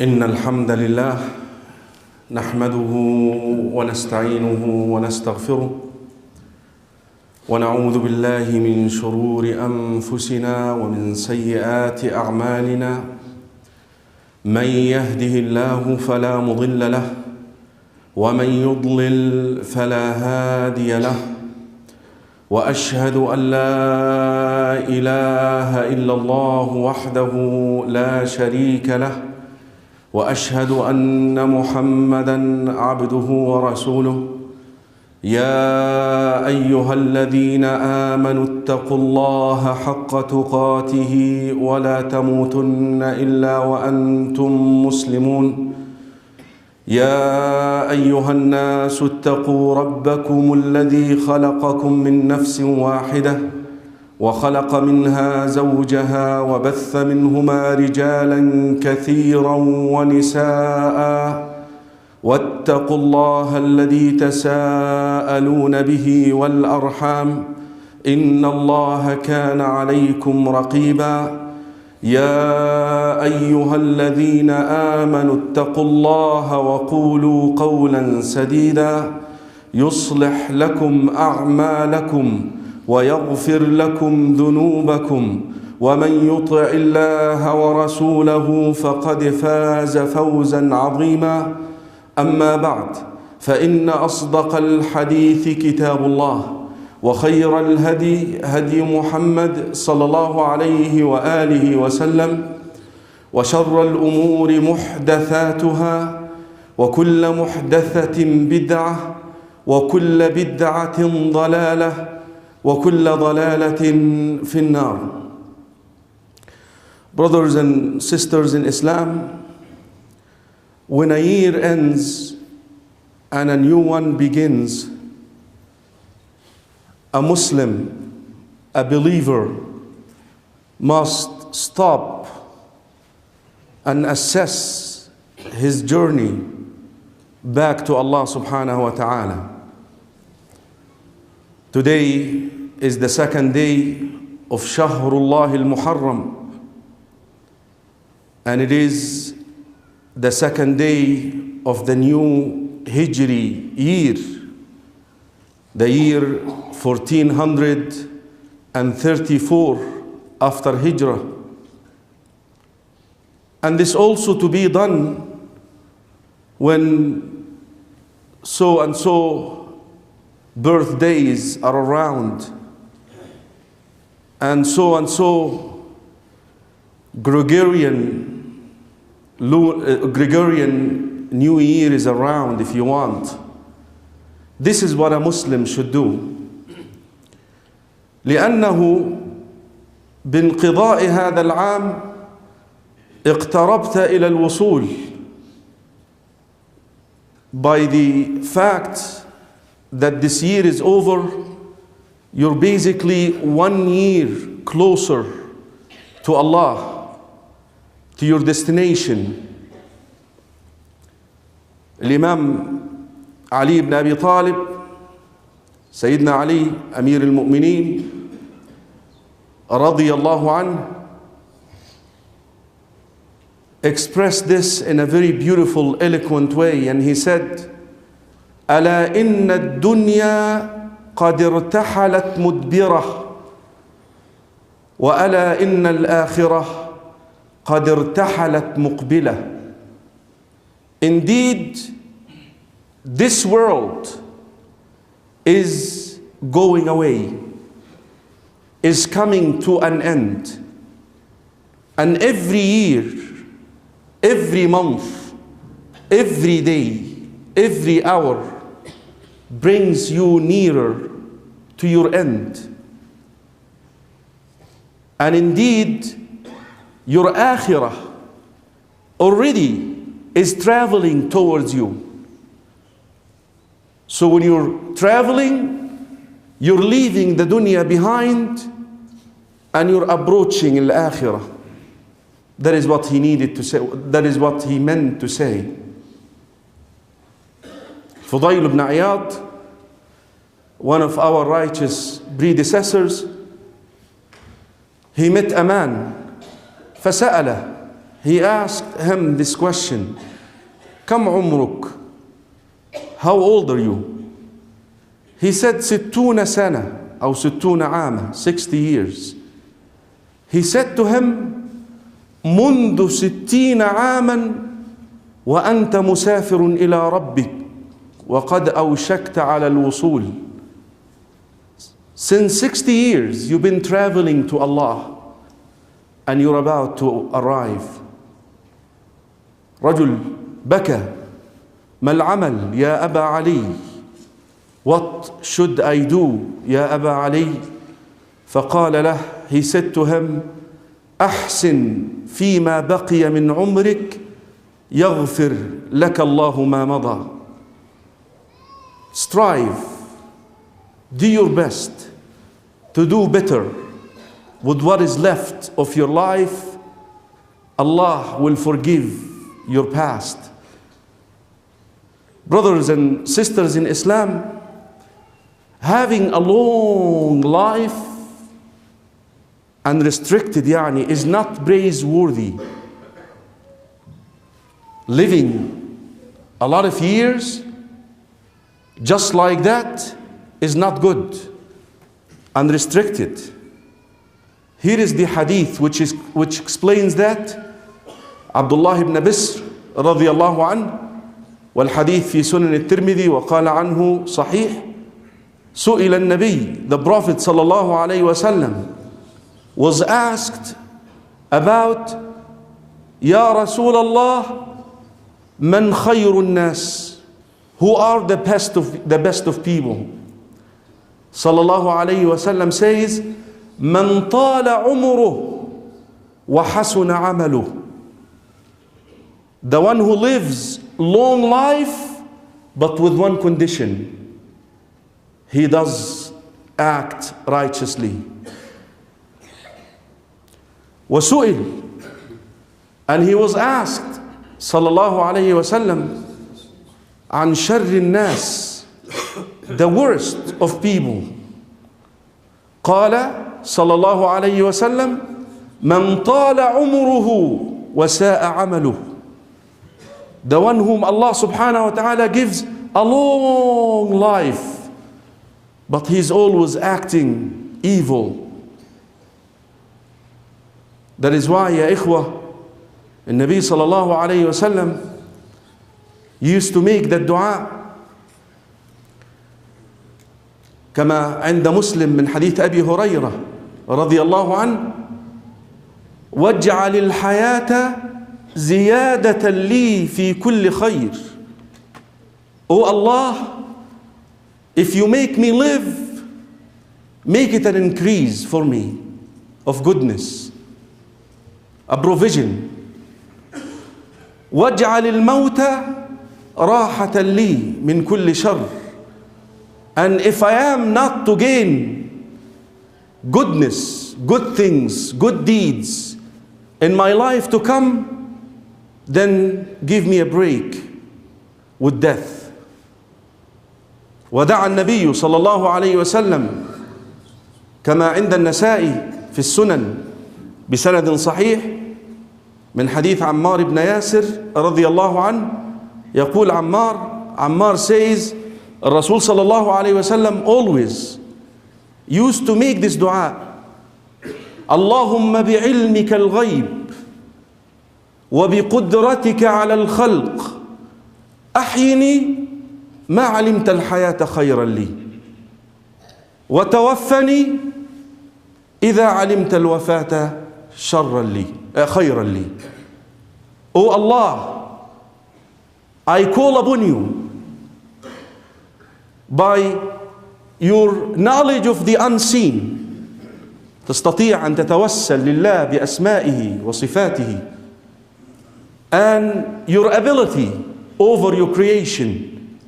إن الحمد لله نحمده ونستعينه ونستغفره ونعوذ بالله من شرور أنفسنا ومن سيئات أعمالنا من يهده الله فلا مضل له ومن يضلل فلا هادي له وأشهد أن لا إله إلا الله وحده لا شريك له وأشهد أن محمدًا عبده ورسوله يا أيها الذين آمنوا اتقوا الله حق تقاته ولا تموتن إلا وأنتم مسلمون يا أيها الناس اتقوا ربكم الذي خلقكم من نفس واحدة وخلق منها زوجها وبث منهما رجالا كثيرا ونساء واتقوا الله الذي تساءلون به والأرحام إن الله كان عليكم رقيبا يا أيها الذين آمنوا اتقوا الله وقولوا قولا سديدا يصلح لكم أعمالكم ويغفر لكم ذنوبكم ومن يطع الله ورسوله فقد فاز فوزا عظيما أما بعد فإن أصدق الحديث كتاب الله وخير الهدي هدي محمد صلى الله عليه وآله وسلم وشر الأمور محدثاتها وكل محدثة بدعة وكل بدعة ضلالة وكل ضلالة في النار. Brothers and sisters in Islam, when a year ends and a new one begins, a Muslim, a believer, must stop and assess his journey back to Allah subhanahu wa ta'ala. Today is the second day of Shahrullah al-Muharram, and it is the second day of the new Hijri year, the year 1434 after Hijrah. And this also to be done when so and so birthdays are around, and so Gregorian New Year is around, if you want. This is what a Muslim should do. لأنه بانقضاء هذا العام اقتربت إلى الوصول. By the fact that this year is over, you're basically 1 year closer to Allah, to your destination. Imam Ali ibn Abi Talib, Sayyidina Ali, Amir al-Mu'mineen, radiyallahu anhu, expressed this in a very beautiful, eloquent way, and he said, ألا إن الدنيا قد ارتحلت مدبرة وألا إن الآخرة قد ارتحلت مقبلة. Indeed, this world is going away, is coming to an end. And every year, every month, every day, every hour brings you nearer to your end. And indeed, your akhirah already is traveling towards you. So when you're traveling, you're leaving the dunya behind and you're approaching al-akhirah. That is what he needed to say. That is what he meant to say. Fudayl ibn Iyad, one of our righteous predecessors, he met a man فسأله he asked him this question, كم عمرك? How old are you? He said 60 سنة أو 60 عاما, 60 years. He said to him, منذ 60 عاما وأنت مسافر إلى ربك وقد أوشكت على الوصول. Since 60 years you've been traveling to Allah and you're about to arrive. رجل بكى, ما العمل يا أبا علي? What should I do يا أبا علي? فقال له, he said to him, أحسن فيما بقي من عمرك يغفر لك الله ما مضى. Strive, do your best to do better with what is left of your life. Allah will forgive your past. Brothers and sisters in Islam, having a long life unrestricted is not praiseworthy. Living a lot of years just like that is not good. Unrestricted. Here is the hadith which explains that. Abdullah ibn Bisr radiyallahu anhu, والحديث في سنن الترمذي وقال عنه صحيح. سئل النبي, the Prophet sallallahu alayhi wasallam, was asked about, Ya Rasulullah, man khayrun nas, who are the best of people? Sallallahu alayhi wasallam says, man tala umruh wa hasuna amaluh. The one who lives long life, but with one condition: he does act righteously. وسئل, and he was asked sallallahu alayhi wasallam عن شر الناس, the worst of people. قال صلى الله عليه وسلم من طال عمره وساء عمله. The one whom Allah subhanahu wa ta'ala gives a long life, but he's always acting evil. That is why, ya ikhwah, the Nabi sallallahu alayhi wasallam used to make that dua كما عند مسلم من حديث أبي هريرة رضي الله عنه واجعل الحياة زيادة لي في كل خير. Oh Allah, if you make me live, make it an increase for me of goodness, a provision. واجعل الموت راحة لي من كل شر. And if I am not to gain goodness, good things, good deeds in my life to come, then give me a break with death. ودعا النبي صلى الله عليه وسلم كما عند النسائي في السنن بسند صحيح من حديث عمار بن ياسر رضي الله عنه. يقول عمار says, الرسول صلى الله عليه وسلم always used to make this dua: اللهم بعلمك الغيب وبقدرتك على الخلق أحيني ما علمت الحياة خيرا لي وتوفني إذا علمت الوفاة خيرا لي. Oh Allah, I call upon you by your knowledge of the unseen. تستطيع أن تتوسل لله بأسمائه وصفاته, and your ability over your creation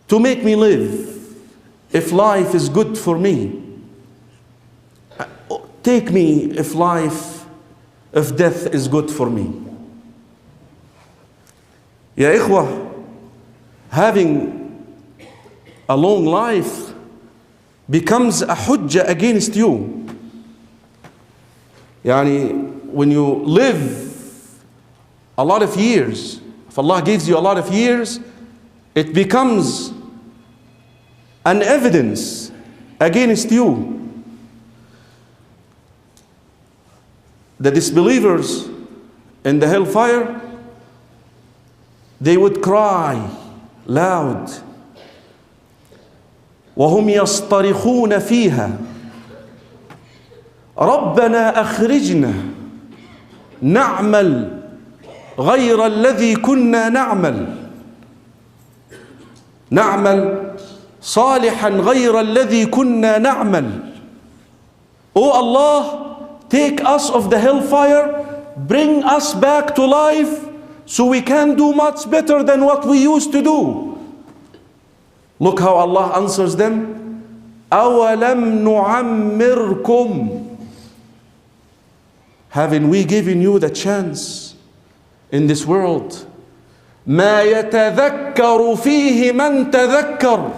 to make me live. If life is good for me, take me. If death is good for me. Ya ikhwah, having a long life becomes a hujjah against you. when you live a lot of years, if Allah gives you a lot of years, it becomes an evidence against you. The disbelievers in the hellfire, they would cry loud. وهم يصطرخون فيها ربنا أخرجنا نعمل غير الذي كنا نعمل صالحا غير الذي كنا نعمل. Oh Allah, take us of the hellfire, bring us back to life so we can do much better than what we used to do. Look how Allah answers them. أَوَلَمْ نُعَمِّرْكُمْ. Haven't we given you the chance in this world? مَا يَتَذَكَّرُ فِيهِ مَنْ تَذَكَّرُ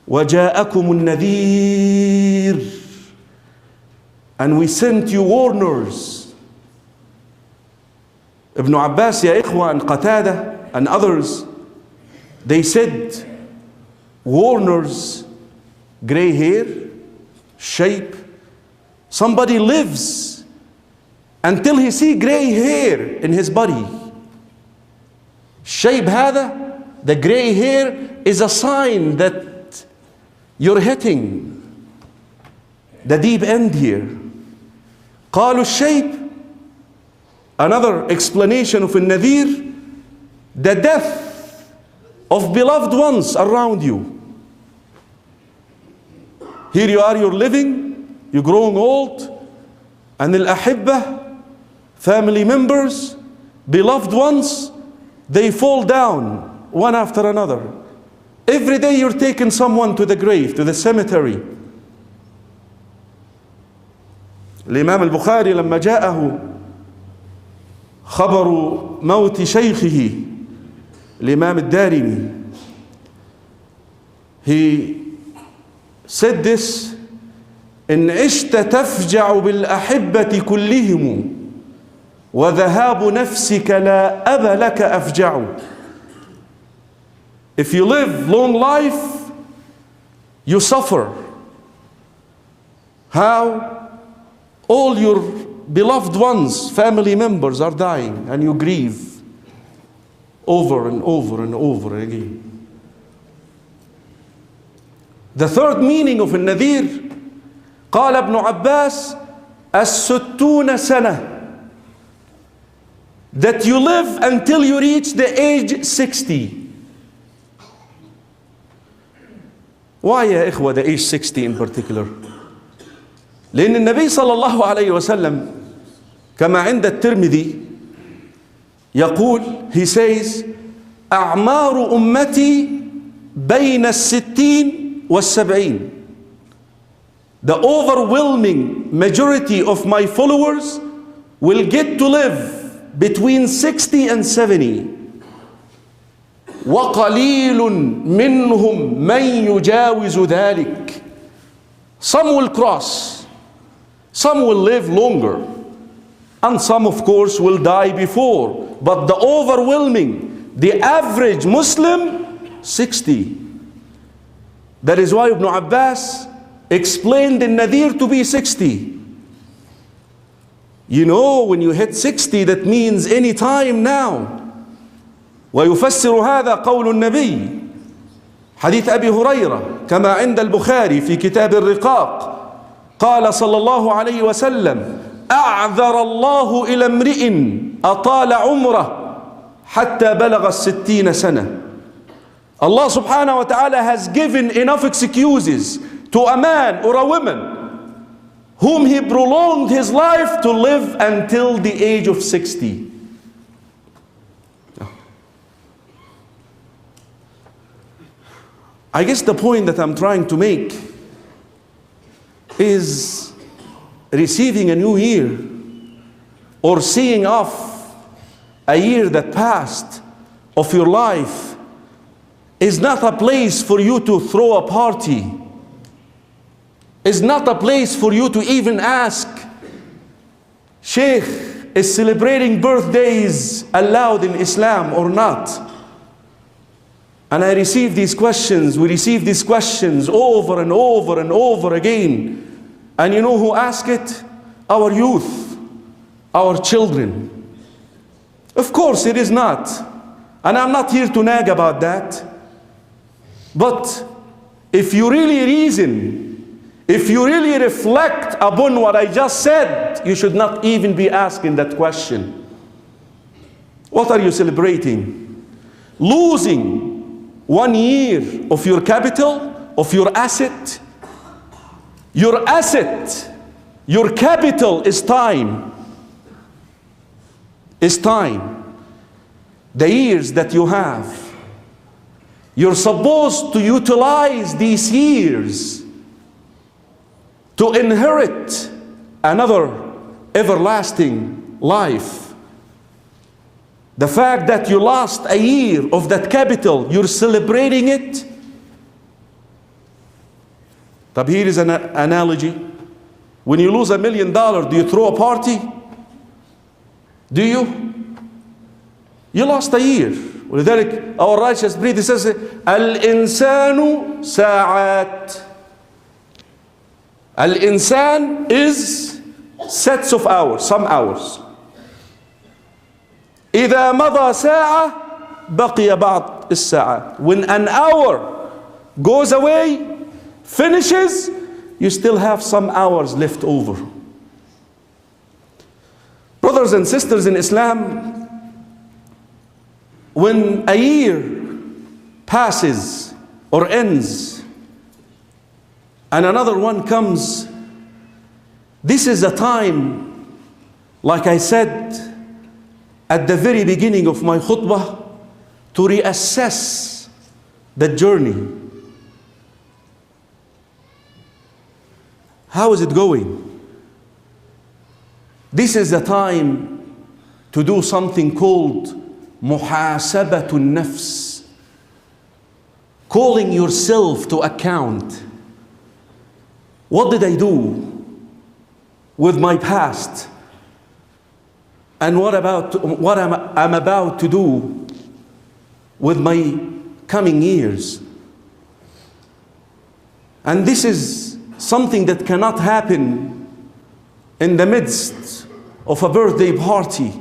وَجَاءَكُمُ النَّذِيرُ. And we sent you warners. Ibn Abbas, ya ikhwa, and Qatada and others, they said warners, gray hair, shape. Somebody lives until he see gray hair in his body. Shape هذا, the gray hair is a sign that you're hitting the deep end here. قالوا الشيب, another explanation of النذير, the death of beloved ones around you. Here you are, you're living, you're growing old, and al-ahibbah, family members, beloved ones, they fall down one after another. Every day you're taking someone to the grave, to the cemetery. الإمام البخاري لما جاءه خبر موت شيخه الإمام الدارمي, he said this: إن عشت تفجع بالأحبة كلهم وذهاب نفسك لا أب لك أفجع. If you live long life, you suffer. How? All your beloved ones, family members are dying, and you grieve over and over and over again. The third meaning of النذير, قال ابن عباس الستون سنة, that you live until you reach the age 60. Why يا إخوة the age 60 in particular? لأن النبي صلى الله عليه وسلم كما عند الترمذي يقول, he says أعمار أمتي بين الستين والسبعين. The overwhelming majority of my followers will get to live between 60 and 70. وقليل منهم من يجاوز ذلك. Some will cross, some will live longer, and some of course will die before, but the overwhelming, the average Muslim, 60. That is why Ibn Abbas explained the Nadir to be 60. You know, when you hit 60, that means any time now. ويفسر هذا قول النبي حديث أبي هريرة كما عند البخاري في كتاب الرقاق قال صلى الله عليه وسلم أعذر الله إلى امرئ أطال عمره حتى بلغ 60 سنة. Allah subhanahu wa ta'ala has given enough excuses to a man or a woman whom he prolonged his life to live until the age of 60. I guess the point that I'm trying to make is receiving a new year or seeing off a year that passed of your life is not a place for you to throw a party. It's not a place for you to even ask Sheikh, is celebrating birthdays allowed in Islam or not? And I receive these questions, we receive these questions over and over and over again. And you know who ask it? Our youth, our children. Of course it is not. And I'm not here to nag about that. But if you really reason, if you really reflect upon what I just said, you should not even be asking that question. What are you celebrating? Losing 1 year of your capital, of your asset? Your asset, your capital is time. Is time. The years that you have. You're supposed to utilize these years to inherit another everlasting life. The fact that you lost a year of that capital, you're celebrating it. But here is an analogy. When you lose $1 million, do you throw a party? Do you? You lost a year. ولذلك our righteous predecessor says, الإنسان ساعات. Al-insan is sets of hours, some hours. إذا مضى ساعة بقي بعض الساعات. When an hour goes away, finishes, you still have some hours left over. Brothers and sisters in Islam, when a year passes or ends and another one comes, this is a time, like I said at the very beginning of my khutbah, to reassess the journey. How is it going? This is the time to do something called muhasabatun nafs, calling yourself to account. What did I do with my past? And what I'm about to do with my coming years? And this is something that cannot happen in the midst of a birthday party.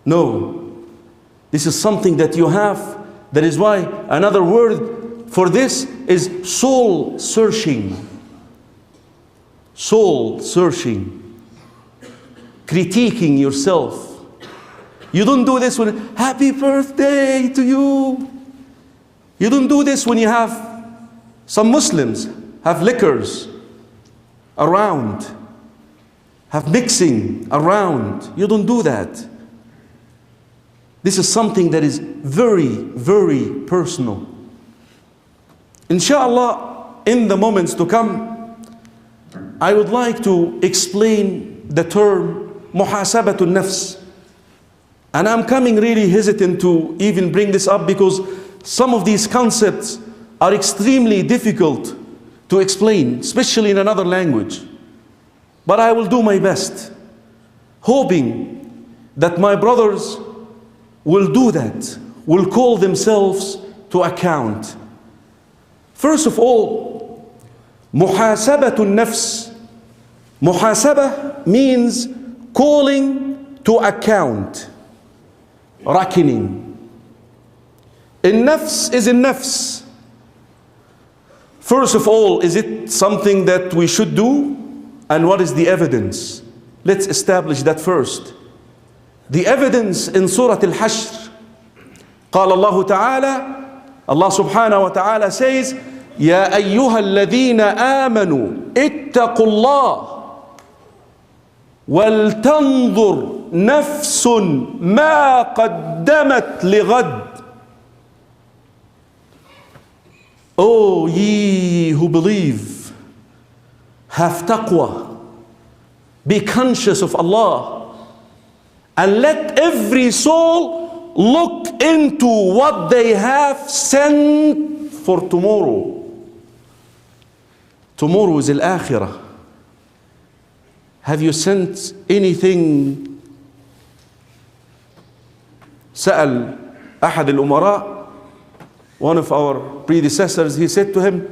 No, this is something that you have. That is why another word for this is soul searching. Soul searching. Critiquing yourself. You don't do this when, happy birthday to you. You don't do this when you have, some Muslims have liquors around, have mixing around. You don't do that. This is something that is very, very personal. Inshallah, in the moments to come, I would like to explain the term muhasabatun nafs. And I'm coming really hesitant to even bring this up because some of these concepts are extremely difficult to explain, especially in another language. But I will do my best, hoping that my brothers will do that, will call themselves to account. First of all, muhasabatun nafs. Muhasabah means calling to account, reckoning. Nafs is nafs. First of all, is it something that we should do? And what is the evidence? Let's establish that first. The evidence in Surah Al-Hashr. قال الله تعالى, Allah subhanahu wa ta'ala says, يا أيها الذين آمنوا اتقوا الله ولتنظر نفس ما قدمت لغد. O ye who believe, have taqwa, be conscious of Allah, and let every soul look into what they have sent for tomorrow. Tomorrow is al-akhirah. have you sent anything? سأل أحد الأمراء, one of our predecessors, he said to him,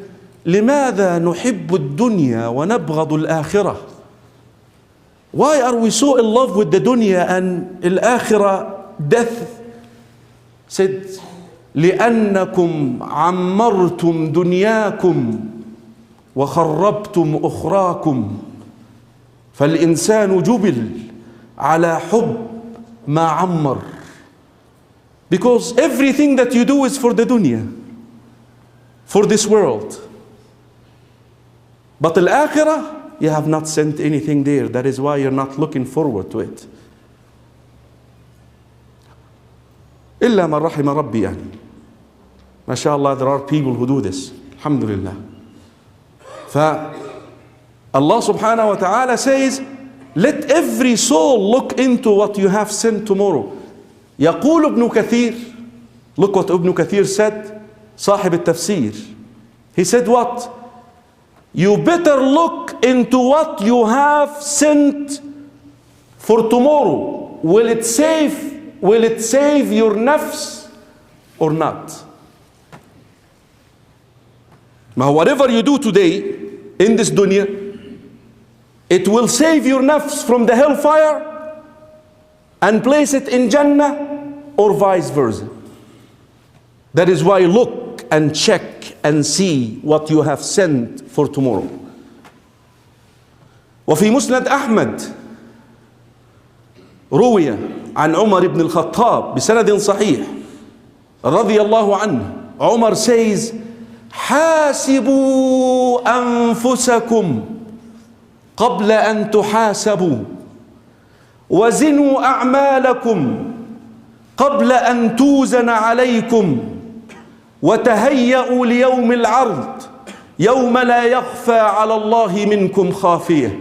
لماذا نحب الدنيا ونبغض الآخرة? Why are we so in love with the dunya and الآخرة, death? Said, لأنكم عمرتم دنياكم وخربتم أخراكم فالإنسان جبل على حب ما عمر. Because everything that you do is for the dunya, for this world. But al-akhirah, you have not sent anything there. That is why you're not looking forward to it. إلا من رحم ربي يعني. ما شاء الله, there are people who do this. Alhamdulillah. Allah subhanahu wa ta'ala says, let every soul look into what you have sent tomorrow. يقول ابن كثير, look what Ibn Kathir said, صاحب التفسير. He said what? You better look into what you have sent for tomorrow. Will it save your nafs or not? Now whatever you do today in this dunya, it will save your nafs from the hellfire and place it in Jannah, or vice versa. That is why look and check and see what you have sent for tomorrow. وفي مسند أحمد روي عن عمر بن الخطاب بسند صحيح رضي الله عنه. Umar says, حاسبوا أنفسكم قبل أن تحاسبوا وزنوا أعمالكم قبل أن توزن عليكم وتهيئوا ليوم العرض يوم لا يخفى على الله منكم خافية.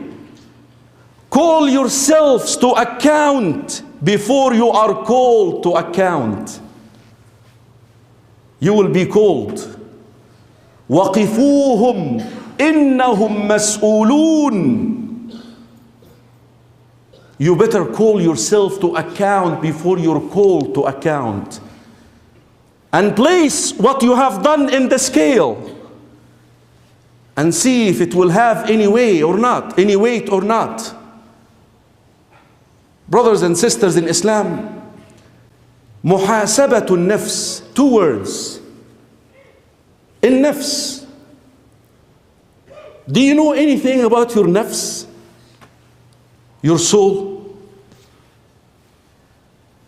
Call yourselves to account before you are called to account. You will be called. وقفوهم إنهم مسؤولون. You better call yourself to account before you're called to account. And place what you have done in the scale and see if it will have any weight or not, any weight or not. Brothers and sisters in Islam, محاسبة النفس, 2 words. النفس. Do you know anything about your nafs? Your soul?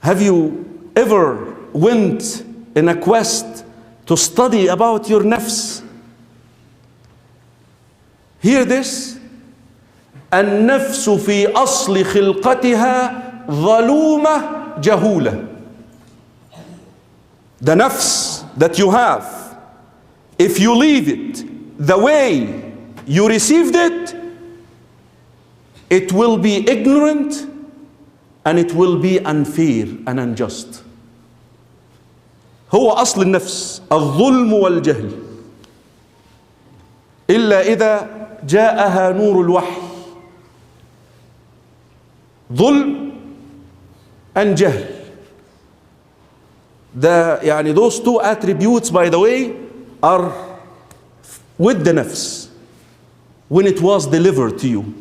Have you ever went in a quest to study about your nafs? Hear this. النفس في أصل خلقتها ظلومة جهولة. The nafs that you have, if you leave it the way you received it, it will be ignorant and it will be unfair and unjust. هو أصل النفس الظلم والجهل إلا إذا جاءها نور الوحي. ظلم and jahl. Those 2 attributes, by the way, are with the nafs when it was delivered to you.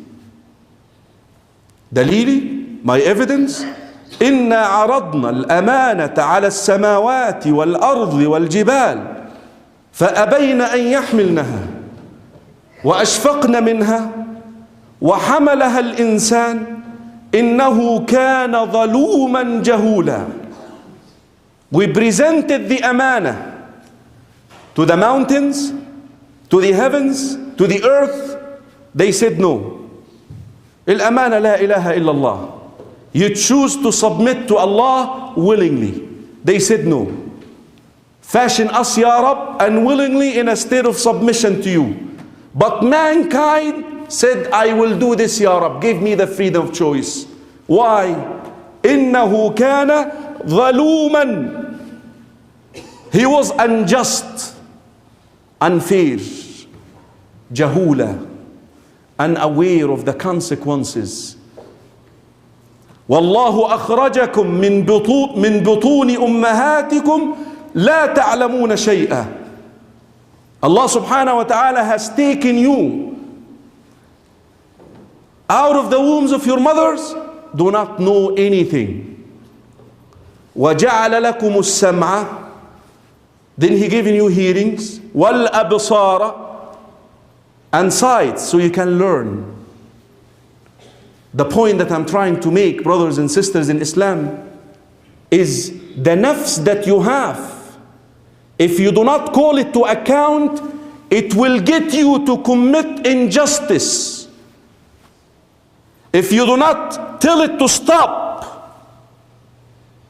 دليلي, my evidence, إنا عرضنا الأمانة على السماوات والأرض والجبال فأبين أن يحملنها وأشفقن منها وحملها الإنسان إنه كان ظلوما جهولا. We presented the amana to the mountains, to the heavens, to the earth. They said no. الأمانة لا إله إلا الله. You choose to submit to Allah willingly. They said no. Fashion us, Ya Rab, unwillingly in a state of submission to you. But mankind said, I will do this, Ya Rab. Give me the freedom of choice. Why? إنه كان ظلوما. He was unjust, unfair, جهولا. and aware of the consequences. والله أخرجكم من بطون أمهاتكم لا تعلمون شيئا. Allah subhanahu wa ta'ala has taken you out of the wombs of your mothers, do not know anything. وَجَعَلَ لَكُمُ السَّمْعَ, then He given you hearings, وَالْأَبْصَارَ, and sight, so you can learn. The point that I'm trying to make, brothers and sisters in Islam, is the nafs that you have. If you do not call it to account, it will get you to commit injustice. If you do not tell it to stop,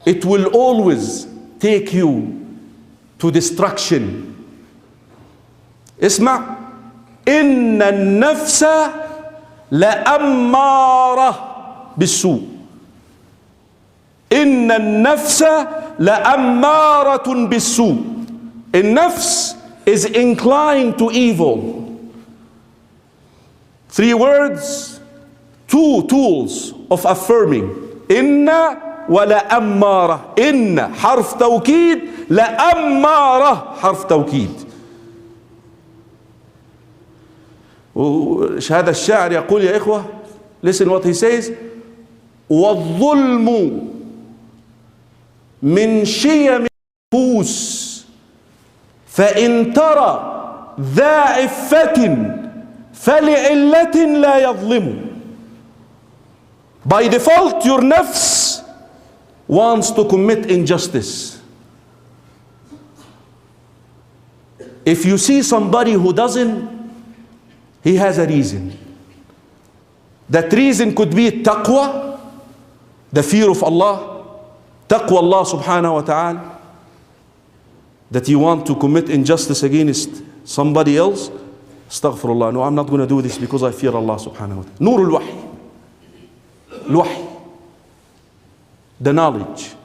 it will always take you to destruction. اسمع, إن النفس لأمارة بالسوء. إن النفس لأمارة بالسوء. النفس is inclined to evil. 3 words, 2 tools of affirming. إن ولا أمارة. إن حرف توكيد, لأمارة حرف توكيد. هذا الشاعر يقول يا إخوة, listen what he says, والظلم من شيم النفوس فإن ترى ذا عفة فلعلة لا يظلم. By default, your nafs wants to commit injustice. If you see somebody who doesn't, he has a reason. That reason could be taqwa, the fear of Allah, taqwa Allah subhanahu wa ta'ala, that you want to commit injustice against somebody else. Astaghfirullah, no, I'm not going to do this because I fear Allah subhanahu wa ta'ala. Nur al-wahy, al-wahy, the knowledge.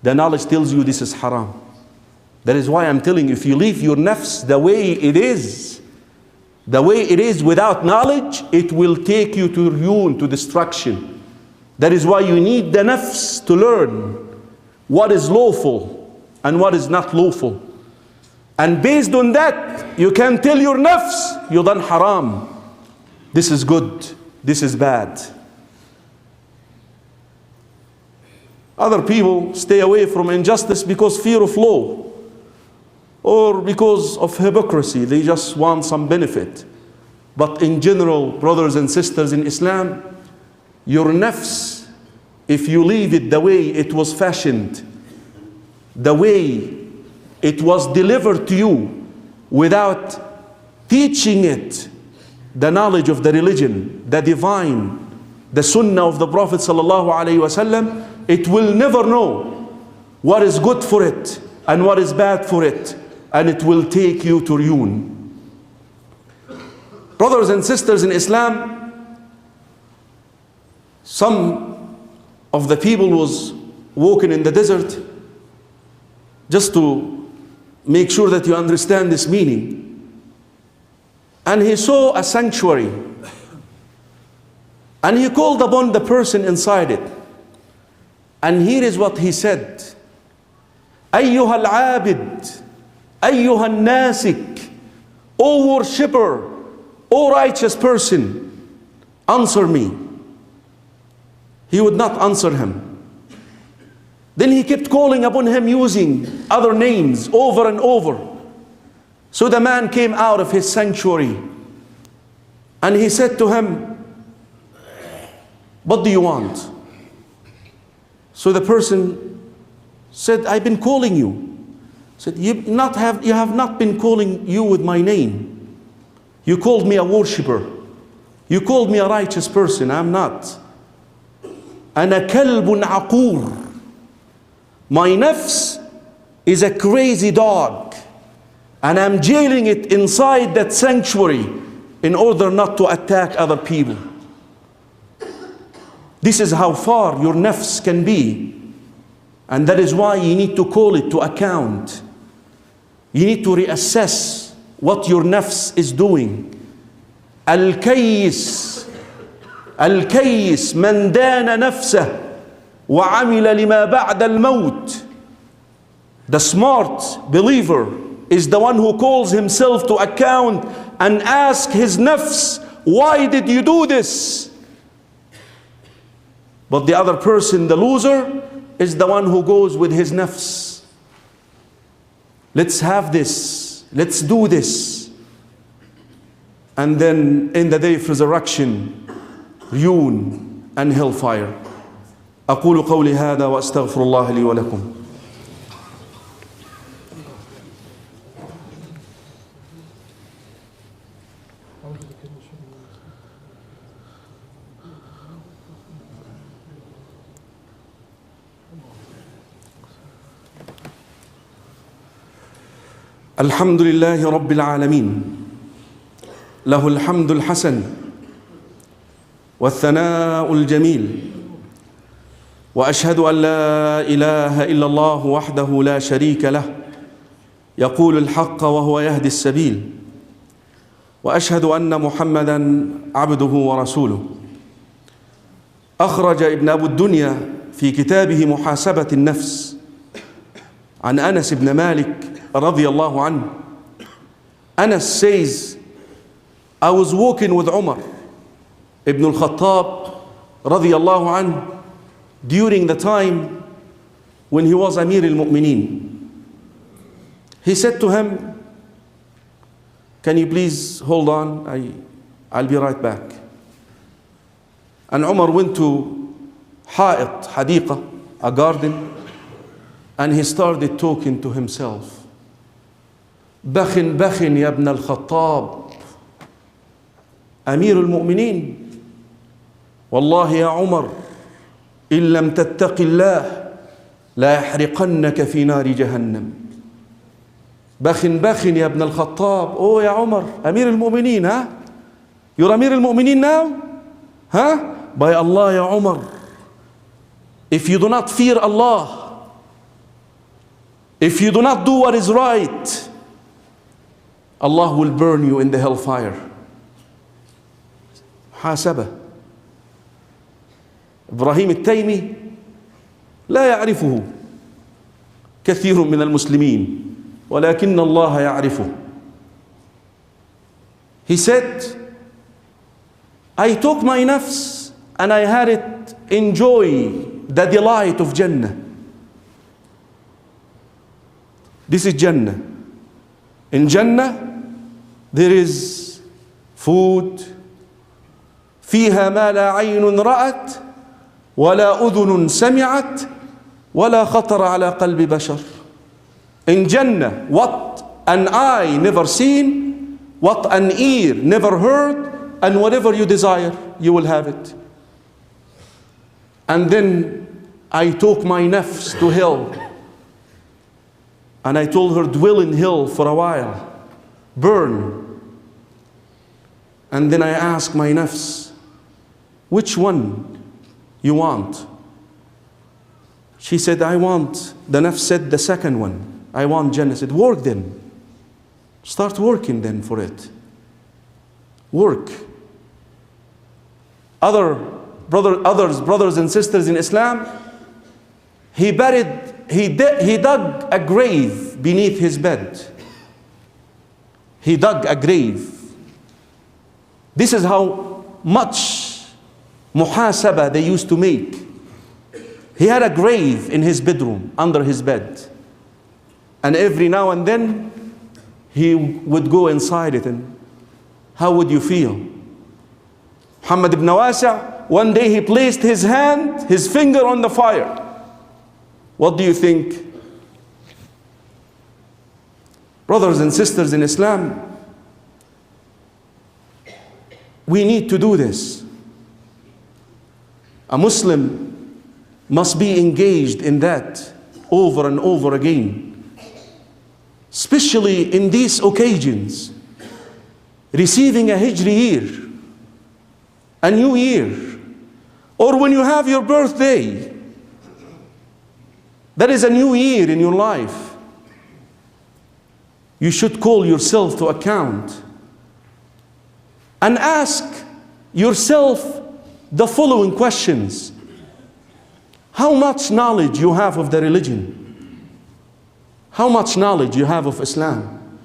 The knowledge tells you this is haram. That is why I'm telling you, if you leave your nafs the way it is without knowledge, it will take you to ruin, to destruction. That is why you need the nafs to learn what is lawful and what is not lawful. And based on that, you can tell your nafs, you done haram. This is good, this is bad. Other people stay away from injustice because fear of law, or because of hypocrisy. They just want some benefit. But in general, brothers and sisters in Islam, your nafs, if you leave it the way it was fashioned, the way it was delivered to you, without teaching it the knowledge of the religion, the divine, the sunnah of the Prophet sallallahu alaihi wasallam, it will never know what is good for it and what is bad for it, and it will take you to ruin. Brothers and sisters in Islam, some of the people was walking in the desert, just to make sure that you understand this meaning. And he saw a sanctuary, and he called upon the person inside it. And here is what he said: أيها العابد, أيها الناسك, O worshipper, O righteous person, answer me. He would not answer him. Then he kept calling upon him using other names over and over. So the man came out of his sanctuary and he said to him, what do you want? So the person said, I've been calling you. Said, you have not been calling you with my name. You called me a worshipper. You called me a righteous person. I'm not. أنا كلب عقور. My nafs is a crazy dog, and I'm jailing it inside that sanctuary in order not to attack other people. This is how far your nafs can be, and that is why you need to call it to account. You need to reassess what your nafs is doing. الكيس من دان نفسه وعمل لما بعد الموت. The smart believer is the one who calls himself to account and asks his nafs, why did you do this? But the other person, the loser, is the one who goes with his nafs. Let's have this. Let's do this. And then in the day of resurrection, ruin and hellfire. أقول قولي هذا وأستغفر الله لي ولكم. الحمد لله رب العالمين له الحمد الحسن والثناء الجميل وأشهد أن لا إله إلا الله وحده لا شريك له يقول الحق وهو يهدي السبيل وأشهد أن محمدا عبده ورسوله. أخرج ابن أبو الدنيا في كتابه محاسبة النفس عن أنس بن مالك رضي الله عنه. Anas says, I was walking with Umar ibn al-Khattab رضي الله عنه during the time when he was Amir al-Mu'mineen. He said to him, can you please hold on, I'll be right back. And Umar went to Ha'it, Hadiqa, a garden, and he started talking to himself. بخن بخن يا ابن الخطاب أمير المؤمنين والله يا عمر إن لم تتق الله لا يحرقنك في نار جهنم. بخن بخن يا ابن الخطاب. Oh يا عمر أمير المؤمنين, huh? You're أمير المؤمنين now? Huh? By Allah يا عمر, if you do not fear Allah, if you do not do what is right, Allah will burn you in the hellfire. محاسبة. إبراهيم التيمي لا يعرفه كثير من المسلمين ولكن الله يعرفه. He said, I took my nafs and I had it enjoy the delight of Jannah. This is Jannah. In Jannah there is food فيها ما لا عين رأت ولا أذن سمعت ولا خطر على قلب بشر. In Jannah, what an eye never seen, what an ear never heard, and whatever you desire, you will have it. And then I took my nafs to hell. And I told her, dwell in hell for a while, burn. And then I asked my nafs, which one you want? She said, I want, the nafs said, the second one. I want Jannah. I said, work then. Start working then for it. Work. Brothers and sisters in Islam, he dug a grave beneath his bed. He dug a grave. This is how much muhasabah they used to make. He had a grave in his bedroom, under his bed. And every now and then, he would go inside it. And how would you feel? Muhammad ibn Wasi', one day he placed his hand, his finger on the fire. What do you think? Brothers and sisters in Islam, we need to do this. A Muslim must be engaged in that over and over again. Especially in these occasions, receiving a Hijri year, a new year, or when you have your birthday, that is a new year in your life. You should call yourself to account and ask yourself the following questions. How much knowledge you have of the religion? How much knowledge you have of Islam?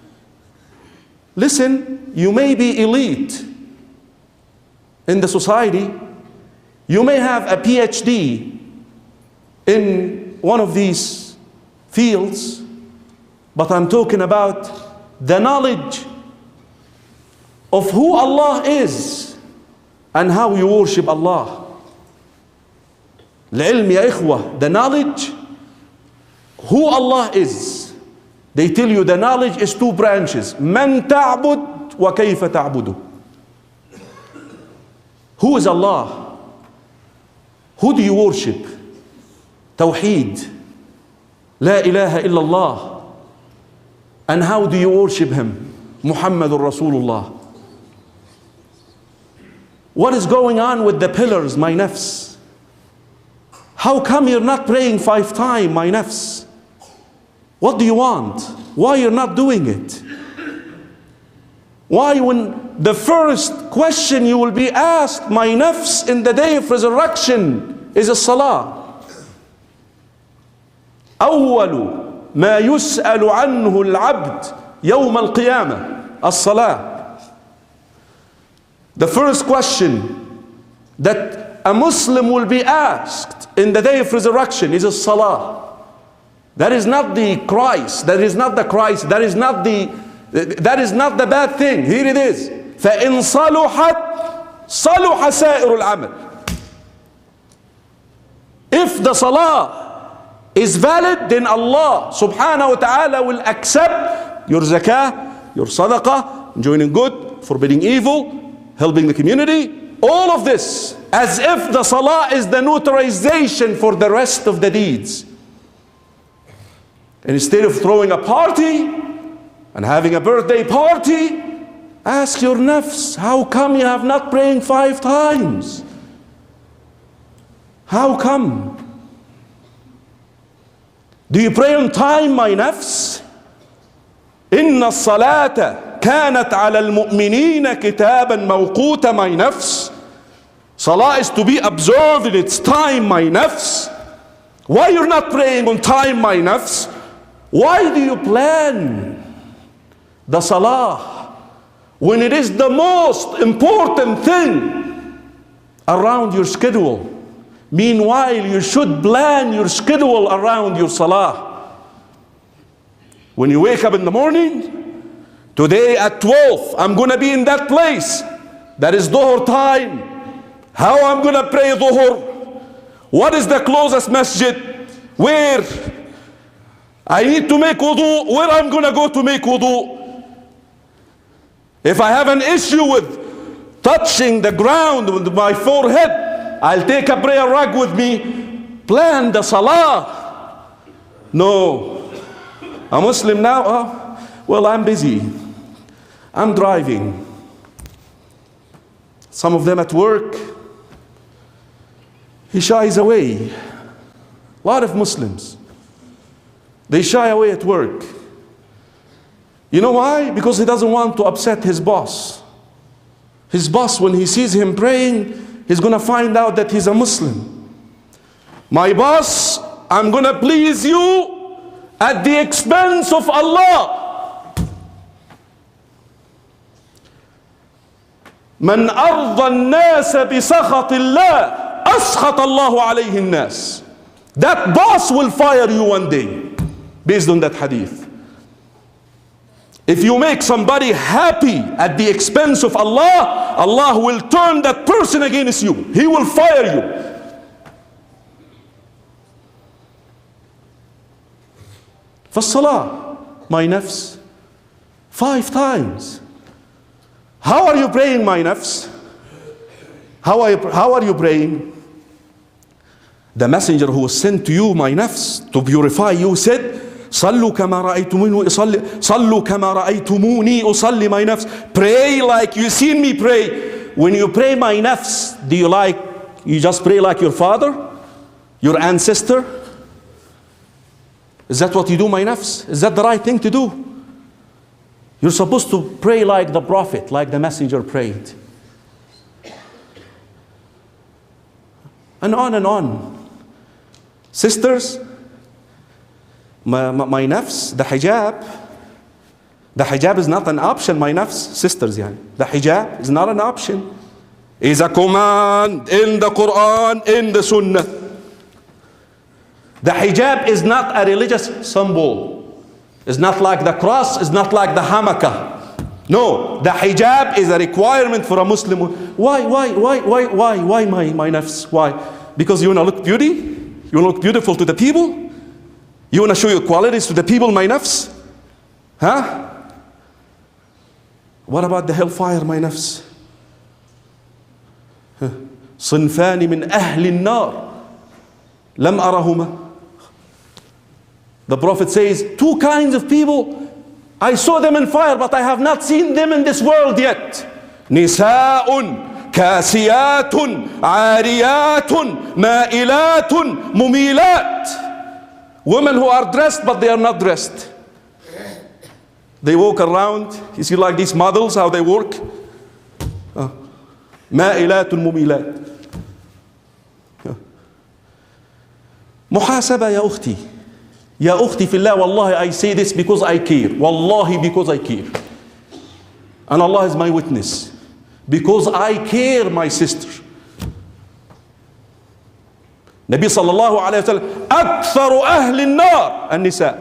Listen, you may be elite in the society. You may have a PhD in one of these fields, but I'm talking about the knowledge of who Allah is and how you worship Allah. العلم يا إخوة, the knowledge, who Allah is. They tell you the knowledge is two branches. من تعبد وكيف تعبده. Who is Allah? Who do you worship? Tawheed. La ilaha illallah. And how do you worship him? Muhammadur Rasulullah. What is going on with the pillars, my nafs? How come you're not praying 5 times, my nafs? What do you want? Why you're not doing it? Why, when the first question you will be asked, my nafs, in the day of resurrection is a salah. أول ما يسأل عنه العبد يوم القيامة الصلاة. The first question that a Muslim will be asked in the day of resurrection is a salah. That is not the Christ. That is not the Christ. That is not the bad thing. Here it is. فَإِن صَلُحَتْ صَلُحَ سَائِرُ الْعَمَلِ. If the salah is valid, then Allah subhanahu wa ta'ala will accept your zakah, your sadaqah, joining good, forbidding evil, helping the community, all of this, as if the salah is the notarization for the rest of the deeds. And instead of throwing a party and having a birthday party, ask your nafs, how come you have not praying 5 times? How come? Do you pray on time, my nafs? إن الصلاة كانت على المؤمنين كتابا موقوتا, my nafs. Salah is to be observed in its time, my nafs. Why you're not praying on time, my nafs? Why do you plan the salah when it is the most important thing around your schedule? Meanwhile, you should plan your schedule around your salah. When you wake up in the morning, today at 12, I'm going to be in that place. That is dhuhr time. How I'm going to pray dhuhr? What is the closest masjid? Where? I need to make wudu. Where I'm going to go to make wudu? If I have an issue with touching the ground with my forehead, I'll take a prayer rug with me. Plan the salah. No. A Muslim now, well, I'm busy. I'm driving. Some of them at work. He shies away. A lot of Muslims, they shy away at work. You know why? Because he doesn't want to upset his boss. His boss, when he sees him praying, he's going to find out that he's a Muslim. My boss, I'm going to please you at the expense of Allah. من أرضى الناس بسخط الله أسخط الله عليه الناس. That boss will fire you one day based on that hadith. If you make somebody happy at the expense of Allah, Allah will turn that person against you. He will fire you. فالصلاة, my nafs, 5 times. How are you praying, my nafs? How are you praying? The messenger who was sent to you, my nafs, to purify you, said, صلوا كما رأيتموني أصلي. صلوا كما رأيتموني أصلي, my nafs. Pray like you seen me pray. When you pray, my nafs, do you just pray like your father, your ancestor? Is that what you do, my nafs? Is that the right thing to do? You're supposed to pray like the Prophet, like the messenger prayed. and on and on. Sisters, my nafs, the hijab is not an option, my nafs, sisters, yani. The hijab is not an option. It's a command in the Quran, in the Sunnah. The hijab is not a religious symbol. It's not like the cross, it's not like the hamaka. No, the hijab is a requirement for a Muslim. Why my nafs? Why? Because you want to look beauty? You want to look beautiful to the people? You want to show your qualities to the people, my nafs? Huh? What about the hellfire, my nafs? صنفان من أهل النار لم أرهما. The Prophet says, 2 kinds of people, I saw them in fire, but I have not seen them in this world yet. نساء كاسيات عاريات مائلات مميلات. Women who are dressed, but they are not dressed. They walk around. You see like these models, how they work? مائلات مميلات. محاسبة يا أختي. يا أختي في الله, والله I say this because I care. Wallahi, because I care. And Allah is my witness. Because I care, my sister. Nabi sallallahu alayhi wa sallam, أكثر أهل النار النساء.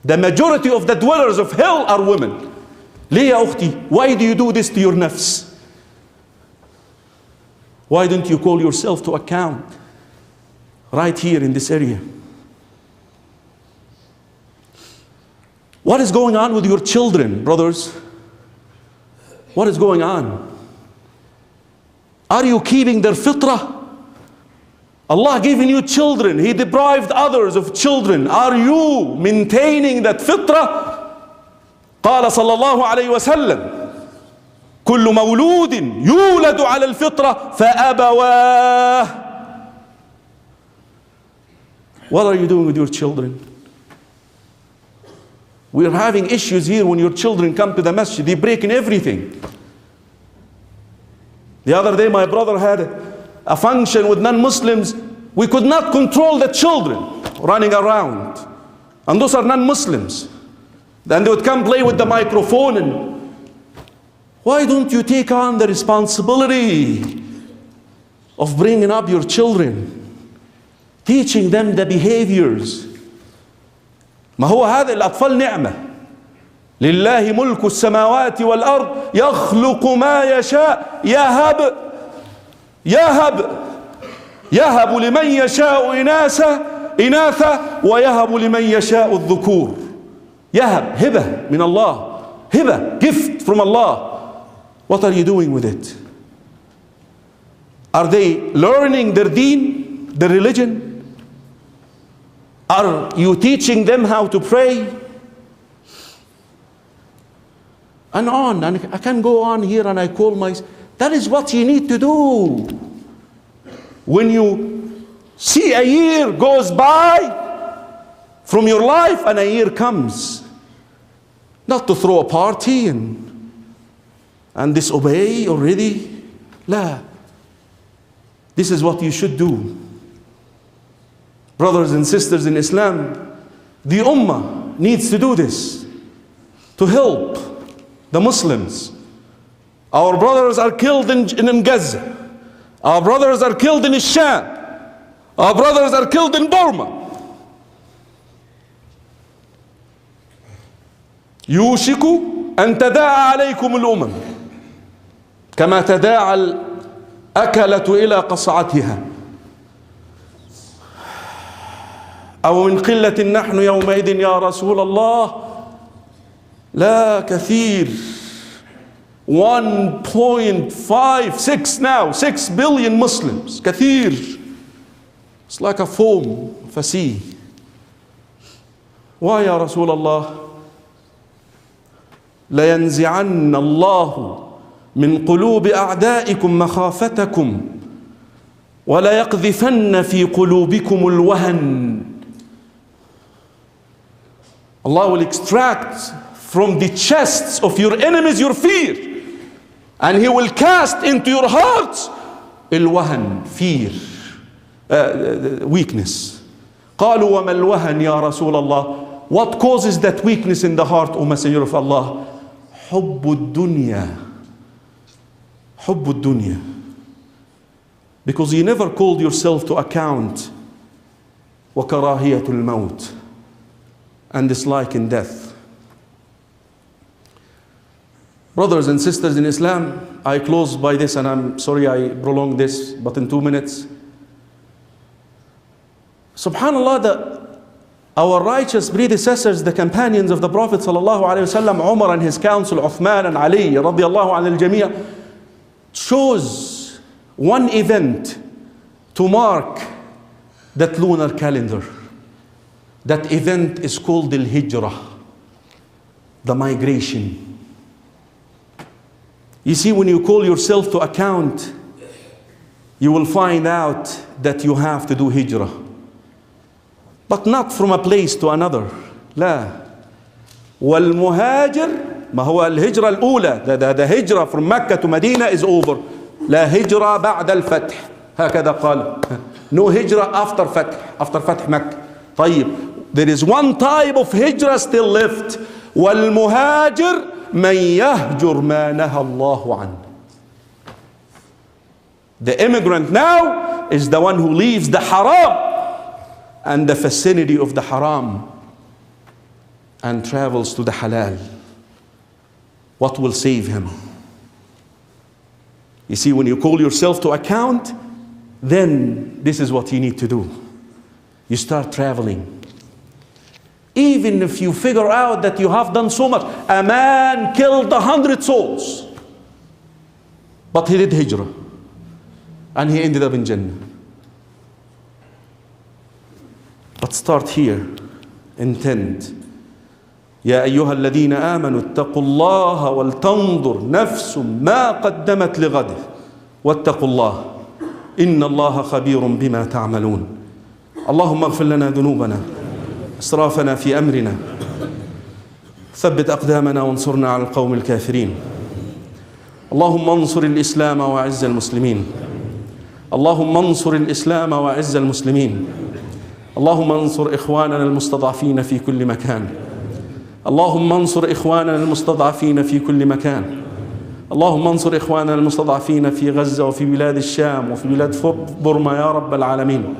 The majority of the dwellers of hell are women. ليه يا أختي? Why do you do this to your nafs? Why don't you call yourself to account right here in this area? What is going on with your children, brothers? What is going on? Are you keeping their fitrah? Allah giving you children. He deprived others of children. Are you maintaining that fitrah? قال صلى الله عليه وسلم كل مولود يولد على الفطرة فأبواه. What are you doing with your children? We're having issues here when your children come to the masjid. They're breaking everything. The other day my brother had a function with non-Muslims. We could not control the children running around. And those are non-Muslims. Then they would come play with the microphone. And why don't you take on the responsibility of bringing up your children, teaching them the behaviors? ما هو هذا الأطفال نعمة. لله ملك السماوات والأرض يخلق ما يشاء يهب لمن يشاء إناثا ويهب لمن يشاء الذكور. يهب, هبة من الله, هبة, gift from Allah. What are you doing with it? Are they learning their deen, their religion? Are you teaching them how to pray? And on, and I can go on here and I call myself. That is what you need to do. When you see a year goes by from your life and a year comes, not to throw a party and disobey already. La. This is what you should do. Brothers and sisters in Islam, the Ummah needs to do this to help the Muslims. Our brothers are killed in Gaza. Our brothers are killed in Sham. Our brothers are killed in Burma. يوشك أن تداعى عليكم الأمم كما تداعى الأكلة إلى قصعتها. أو من قلة نحن يومئذ يا رسول الله. لا كثير. 1.56 now, 6 billion Muslims. كثير. It's like a foam of a sea. Why يا رسول الله؟ لينزعن الله من قلوب أعدائكم مخافتكم ولا يقذفن في قلوبكم الوهن. Allah will extract from the chests of your enemies your fear, and He will cast into your hearts الوهن, fear, weakness. قالوا وما الوهن يا رسول الله? What causes that weakness in the heart, O Messenger of Allah? حب الدنيا. حب الدنيا. Because you never called yourself to account. وكراهية الموت, and dislike in death. Brothers and sisters in Islam, I close by this, and I'm sorry I prolonged this, but in 2 minutes. SubhanAllah, our righteous predecessors, the companions of the Prophet ﷺ, Umar and his council, Uthman and Ali radiallahu anil jamia, chose one event to mark that lunar calendar. That event is called the Hijrah, the migration. You see, when you call yourself to account, you will find out that you have to do Hijrah. But not from a place to another. لا. والمهاجر, ما هو الهجرة الأولى, the hijrah from Mecca to Medina is over. لا هجرة بعد الفتح. هكذا قال. No hijrah after فتح Mecca. طيب. There is one type of hijrah still left. والمهاجر من يهجر ما نهى الله عنه. The immigrant now is the one who leaves the haram and the vicinity of the haram and travels to the halal. What will save him? You see, when you call yourself to account, then this is what you need to do. You start traveling. Even if you figure out that you have done so much. A man killed 100 souls, but he did hijrah, and he ended up in Jannah. But start here. Intend. يا أيها الذين آمنوا اتقوا الله ولتنظر نفس ما قدمت لغد واتقوا الله إن الله خبير بما تعملون. اللهم اغفر لنا ذنوبنا إسرافنا في أمرنا ثبت أقدامنا وانصرنا على القوم الكافرين. اللهم انصر الإسلام وأعز المسلمين. اللهم انصر الإسلام وأعز المسلمين. اللهم انصر إخواننا المستضعفين في كل مكان. اللهم انصر إخواننا المستضعفين في كل مكان. اللهم انصر إخواننا المستضعفين في غزة وفي بلاد الشام وفي بلاد بورما يا رب العالمين.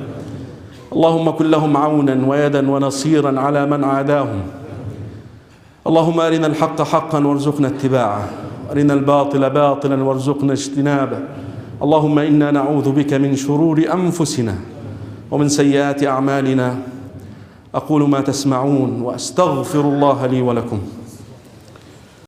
اللهم كن لهم عونا ويدا ونصيرا على من عاداهم. اللهم أرنا الحق حقا وارزقنا اتباعه، أرنا الباطل باطلا وارزقنا اجتنابه. اللهم إنا نعوذ بك من شرور أنفسنا ومن سيئات أعمالنا. أقول ما تسمعون وأستغفر الله لي ولكم.